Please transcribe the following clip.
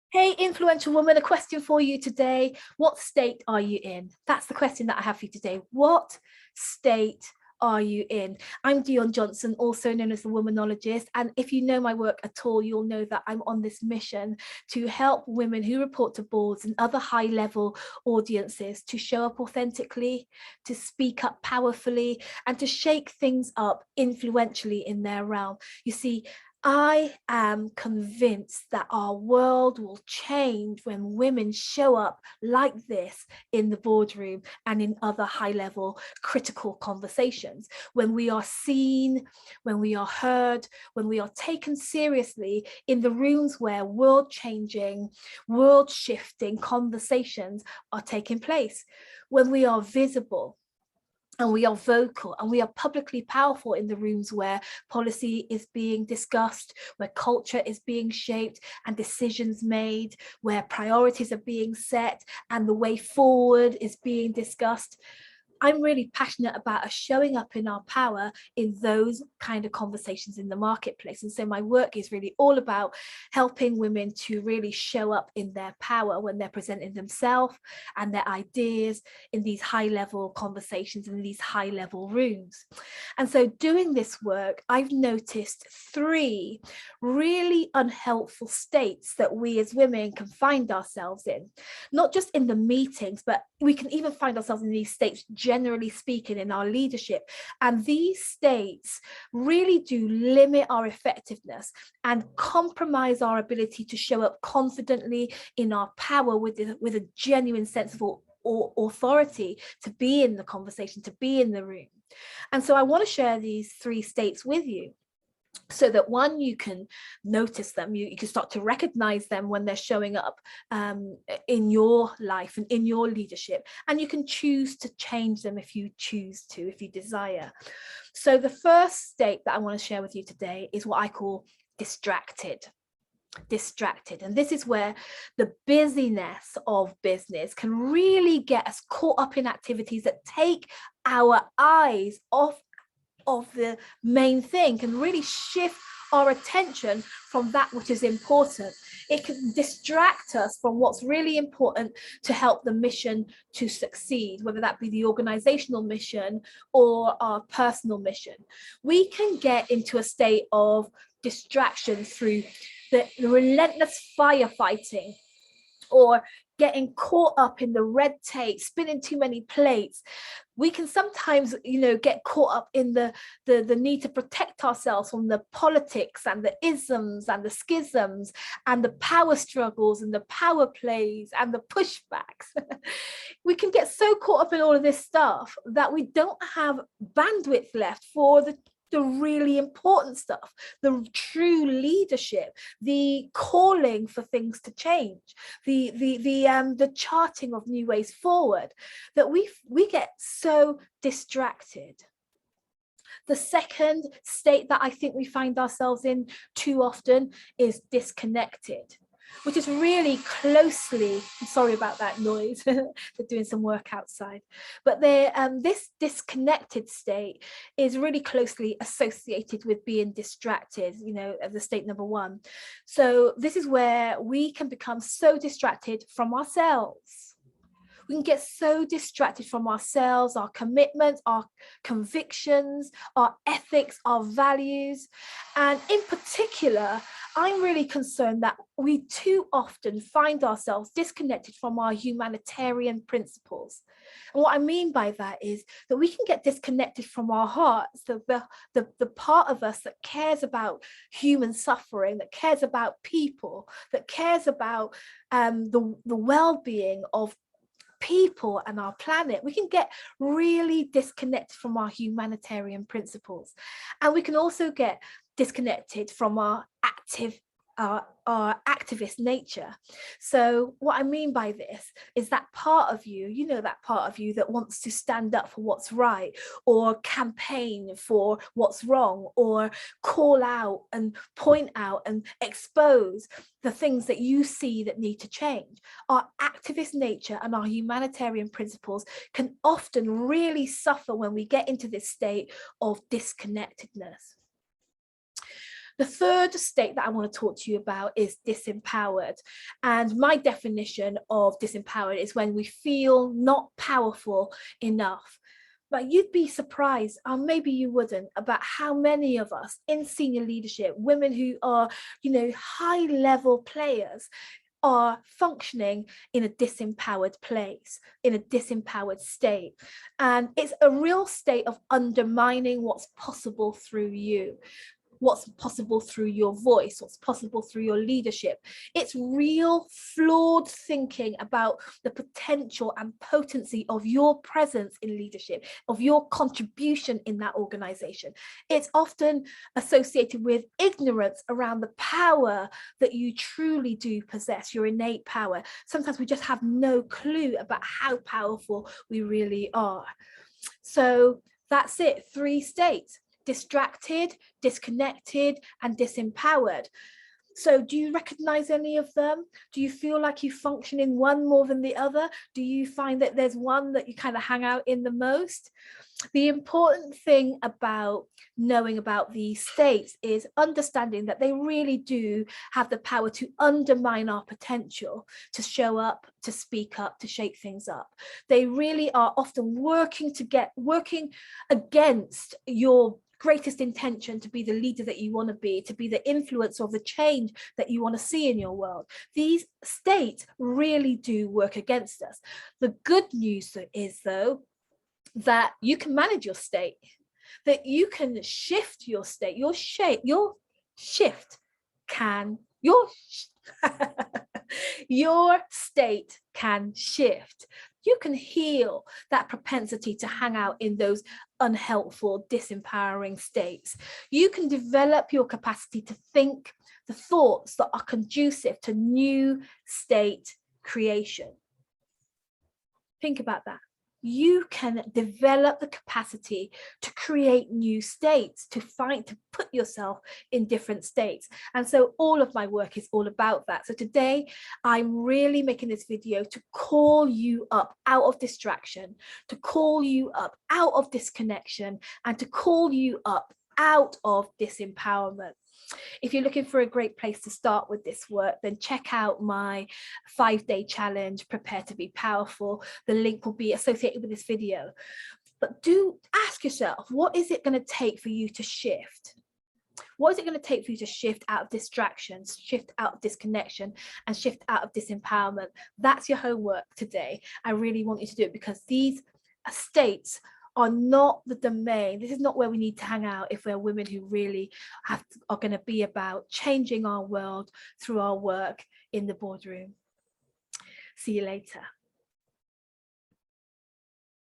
Hey, influential woman, a question for you today. What state are you in? That's the question that I have for you today. What state are you in? I'm Dion Johnson, also known as the Womanologist. And if you know my work at all, you'll know that I'm on this mission to help women who report to boards and other high level audiences to show up authentically, to speak up powerfully, and to shake things up influentially in their realm. You see, I am convinced that our world will change when women show up like this in the boardroom and in other high level critical conversations. When we are seen, when we are heard, when we are taken seriously in the rooms where world changing, world shifting conversations are taking place, when we are visible, and we are vocal and we are publicly powerful in the rooms where policy is being discussed, where culture is being shaped and decisions made, where priorities are being set and the way forward is being discussed. I'm really passionate about us showing up in our power in those kind of conversations in the marketplace. And so my work is really all about helping women to really show up in their power when they're presenting themselves and their ideas in these high level conversations in these high level rooms. And so doing this work, I've noticed three really unhelpful states that we as women can find ourselves in, not just in the meetings, but we can even find ourselves in these states generally speaking in our leadership. And these states really do limit our effectiveness and compromise our ability to show up confidently in our power with a genuine sense of authority to be in the conversation, to be in the room. And so I want to share these three states with you, so that one, you can notice them, you can start to recognize them when they're showing up in your life and in your leadership, and you can choose to change them if you choose to, if you desire. So the first state that I want to share with you today is what I call distracted. And this is where the busyness of business can really get us caught up in activities that take our eyes off of the main thing, can really shift our attention from that which is important. It can distract us from what's really important to help the mission to succeed, whether that be the organizational mission or our personal mission. We can get into a state of distraction through the relentless firefighting, or getting caught up in the red tape, spinning too many plates. We can sometimes, get caught up in the need to protect ourselves from the politics and the isms and the schisms and the power struggles and the power plays and the pushbacks. We can get so caught up in all of this stuff that we don't have bandwidth left for the really important stuff, the true leadership, the calling for things to change, the charting of new ways forward, that we get so distracted. The second state that I think we find ourselves in too often is disconnected, which is really closely, sorry about that noise, they're doing some work outside, but this disconnected state is really closely associated with being distracted, as the state number one. So this is where we can become so distracted from ourselves. We can get so distracted from ourselves, our commitments, our convictions, our ethics, our values. And in particular, I'm really concerned that we too often find ourselves disconnected from our humanitarian principles. And what I mean by that is that we can get disconnected from our hearts, the part of us that cares about human suffering, that cares about people, that cares about the well-being of people and our planet. We can get really disconnected from our humanitarian principles, and we can also get disconnected from our activist nature. So what I mean by this is that part of you, that part of you that wants to stand up for what's right, or campaign for what's wrong, or call out and point out and expose the things that you see that need to change. Our activist nature and our humanitarian principles can often really suffer when we get into this state of disconnectedness. The third state that I want to talk to you about is disempowered. And my definition of disempowered is when we feel not powerful enough. But you'd be surprised, or maybe you wouldn't, about how many of us in senior leadership, women who are, high level players, are functioning in a disempowered place, in a disempowered state. And it's a real state of undermining what's possible through you, what's possible through your voice, what's possible through your leadership. It's real flawed thinking about the potential and potency of your presence in leadership, of your contribution in that organization. It's often associated with ignorance around the power that you truly do possess, your innate power. Sometimes we just have no clue about how powerful we really are. So that's it, 3 states: distracted, disconnected, and disempowered. So do you recognize any of them? Do you feel like you function in one more than the other? Do you find that there's one that you kind of hang out in the most? The important thing about knowing about these states is understanding that they really do have the power to undermine our potential, to show up, to speak up, to shake things up. They really are often working against your greatest intention to be the leader that you want to be the influencer of the change that you want to see in your world. These states really do work against us. The good news is, though, that you can manage your state, that you can shift your state, your state can shift. You can heal that propensity to hang out in those unhelpful, disempowering states. You can develop your capacity to think the thoughts that are conducive to new state creation. Think about that. You can develop the capacity to create new states, to put yourself in different states. And so all of my work is all about that. So today I'm really making this video to call you up out of distraction, to call you up out of disconnection, and to call you up out of disempowerment. If you're looking for a great place to start with this work, then check out my 5-day challenge, Prepare to Be Powerful. The link will be associated with this video. But do ask yourself, what is it going to take for you to shift? What is it going to take for you to shift out of distractions, shift out of disconnection, and shift out of disempowerment? That's your homework today. I really want you to do it, because these states are not the domain. This is not where we need to hang out if we're women who really are going to be about changing our world through our work in the boardroom. See you later.